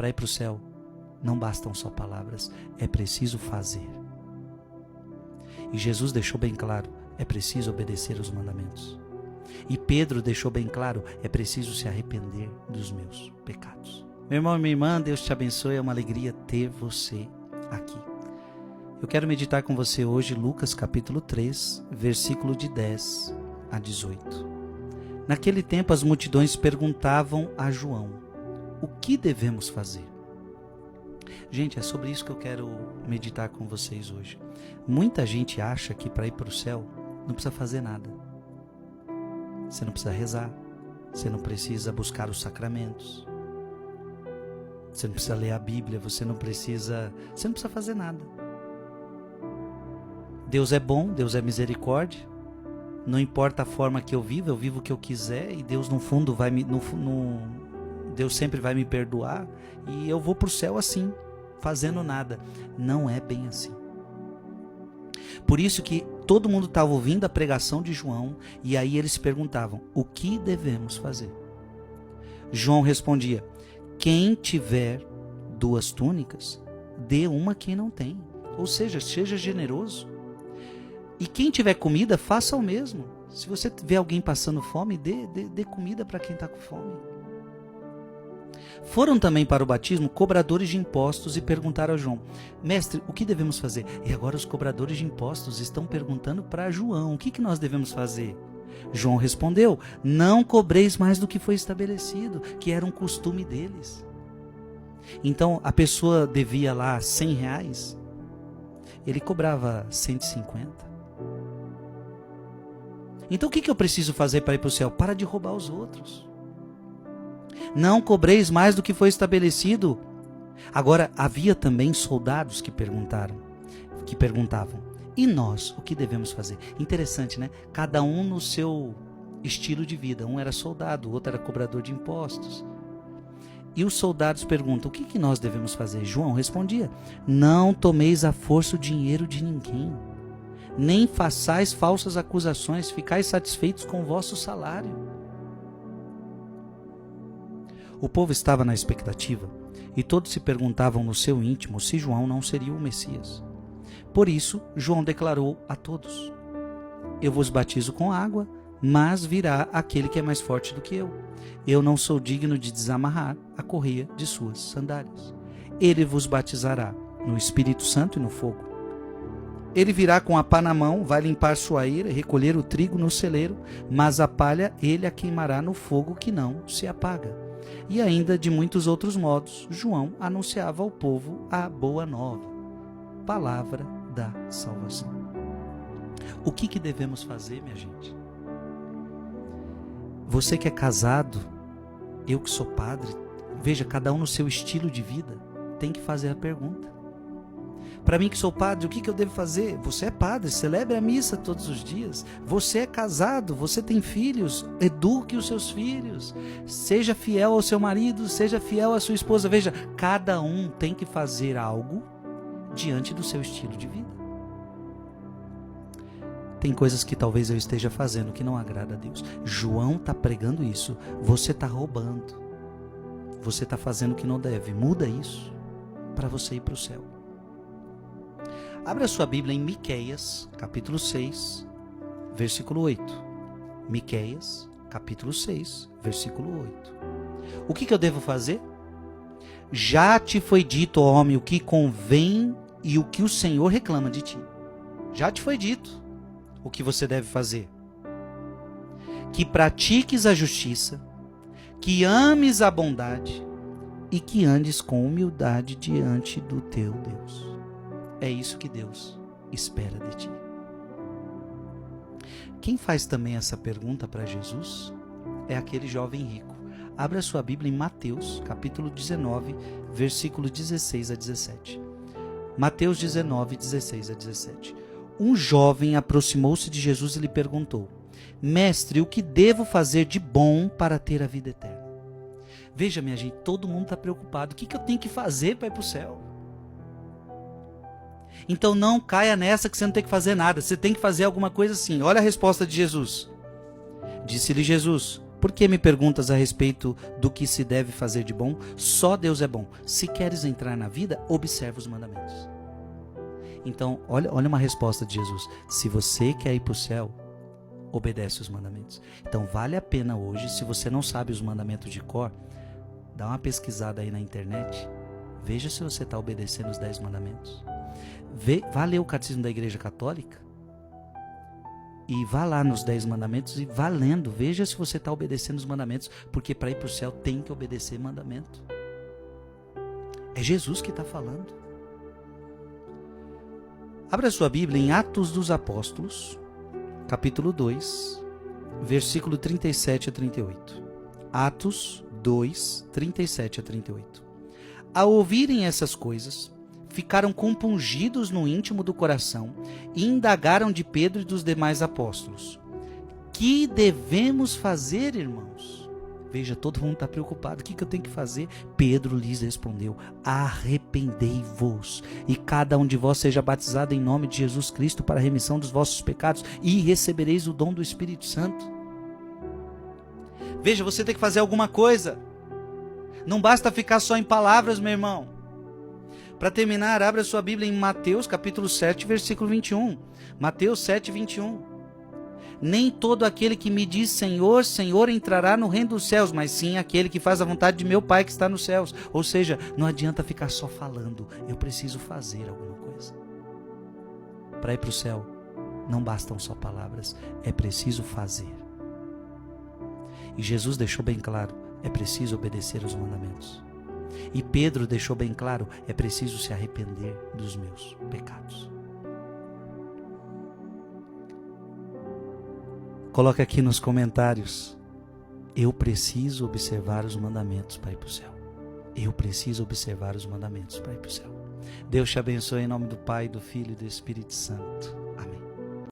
para ir para o céu, não bastam só palavras, é preciso fazer. E Jesus deixou bem claro, é preciso obedecer os mandamentos. E Pedro deixou bem claro, é preciso se arrepender dos meus pecados. Meu irmão e minha irmã, Deus te abençoe, é uma alegria ter você aqui. Eu quero meditar com você hoje Lucas capítulo 3, versículo de 10 a 18. Naquele tempo as multidões perguntavam a João, o que devemos fazer? Gente, é sobre isso que eu quero meditar com vocês hoje. Muita gente acha que para ir para o céu não precisa fazer nada. Você não precisa rezar, você não precisa buscar os sacramentos, você não precisa ler a Bíblia, você não precisa fazer nada. Deus é bom, Deus é misericórdia, não importa a forma que eu vivo o que eu quiser e Deus no fundo Deus sempre vai me perdoar e eu vou para o céu assim, fazendo nada. Não é bem assim. Por isso que todo mundo estava ouvindo a pregação de João e aí eles perguntavam, o que devemos fazer? João respondia, quem tiver 2 túnicas, dê uma a quem não tem. Ou seja, seja generoso. E quem tiver comida, faça o mesmo. Se você vê alguém passando fome, dê comida para quem está com fome. Foram também para o batismo cobradores de impostos e perguntaram a João, mestre, o que devemos fazer? E agora os cobradores de impostos estão perguntando para João, o que nós devemos fazer? João respondeu, não cobreis mais do que foi estabelecido, que era um costume deles. Então a pessoa devia lá R$100, ele cobrava 150. Então o que eu preciso fazer para ir para o céu? Para de roubar os outros. Não cobreis mais do que foi estabelecido. Agora, havia também soldados que perguntavam, e nós, o que devemos fazer? Interessante, né? Cada um no seu estilo de vida. Um era soldado, o outro era cobrador de impostos. E os soldados perguntam, o que nós devemos fazer? João respondia, não tomeis à força o dinheiro de ninguém, nem façais falsas acusações, ficais satisfeitos com o vosso salário. O povo estava na expectativa e todos se perguntavam no seu íntimo se João não seria o Messias. Por isso, João declarou a todos, eu vos batizo com água, mas virá aquele que é mais forte do que eu. Eu não sou digno de desamarrar a correia de suas sandálias. Ele vos batizará no Espírito Santo e no fogo. Ele virá com a pá na mão, vai limpar sua eira e recolher o trigo no celeiro, mas a palha ele a queimará no fogo que não se apaga. E ainda de muitos outros modos, João anunciava ao povo a boa nova, palavra da salvação. O que devemos fazer, minha gente? Você que é casado, eu que sou padre, veja, cada um no seu estilo de vida, tem que fazer a pergunta. Para mim que sou padre, o que eu devo fazer? Você é padre, celebre a missa todos os dias. Você é casado, você tem filhos, eduque os seus filhos. Seja fiel ao seu marido, seja fiel à sua esposa. Veja, cada um tem que fazer algo diante do seu estilo de vida. Tem coisas que talvez eu esteja fazendo que não agrada a Deus. João está pregando isso. Você está roubando. Você está fazendo o que não deve. Muda isso para você ir para o céu. Abra sua Bíblia em Miqueias, capítulo 6, versículo 8. Miqueias, capítulo 6, versículo 8. O que eu devo fazer? Já te foi dito, ó homem, o que convém e o que o Senhor reclama de ti. Já te foi dito o que você deve fazer. Que pratiques a justiça, que ames a bondade e que andes com humildade diante do teu Deus. É isso que Deus espera de ti. Quem faz também essa pergunta para Jesus é aquele jovem rico. Abra sua Bíblia em Mateus, capítulo 19, versículo 16 a 17. Mateus 19, 16 a 17. Um jovem aproximou-se de Jesus e lhe perguntou, mestre, o que devo fazer de bom para ter a vida eterna? Veja, minha gente, todo mundo está preocupado. O que eu tenho que fazer para ir para o céu? Então não caia nessa que você não tem que fazer nada. Você tem que fazer alguma coisa assim. Olha a resposta de Jesus. Disse-lhe Jesus, Por que me perguntas a respeito do que se deve fazer de bom? Só Deus é bom. Se queres entrar na vida, observa os mandamentos. Então, olha uma resposta de Jesus. Se você quer ir para o céu, obedece os mandamentos. Então, vale a pena hoje, se você não sabe os mandamentos de cor, dá uma pesquisada aí na internet. Veja se você está obedecendo os 10 mandamentos. Vá ler o Catecismo da Igreja Católica. E vá lá nos 10 mandamentos e vá lendo. Veja se você está obedecendo os mandamentos. Porque para ir para o céu tem que obedecer mandamento. É Jesus que está falando. Abra sua Bíblia em Atos dos Apóstolos, capítulo 2, versículo 37 a 38. Atos 2, 37 a 38. Ao ouvirem essas coisas, ficaram compungidos no íntimo do coração e indagaram de Pedro e dos demais apóstolos: que devemos fazer, irmãos? Veja, todo mundo está preocupado. O que eu tenho que fazer? Pedro lhes respondeu: arrependei-vos e cada um de vós seja batizado em nome de Jesus Cristo para a remissão dos vossos pecados e recebereis o dom do Espírito Santo. Veja, você tem que fazer alguma coisa. Não basta ficar só em palavras, meu irmão. Para terminar, abra sua Bíblia em Mateus capítulo 7, versículo 21. Mateus 7, 21. Nem todo aquele que me diz Senhor, Senhor entrará no reino dos céus, mas sim aquele que faz a vontade de meu Pai que está nos céus. Ou seja, não adianta ficar só falando, eu preciso fazer alguma coisa. Para ir para o céu, não bastam só palavras, é preciso fazer. E Jesus deixou bem claro, é preciso obedecer aos mandamentos. E Pedro deixou bem claro, é preciso se arrepender dos meus pecados. Coloca aqui nos comentários: eu preciso observar os mandamentos para ir para o céu. Eu preciso observar os mandamentos para ir para o céu. Deus te abençoe em nome do Pai, do Filho e do Espírito Santo.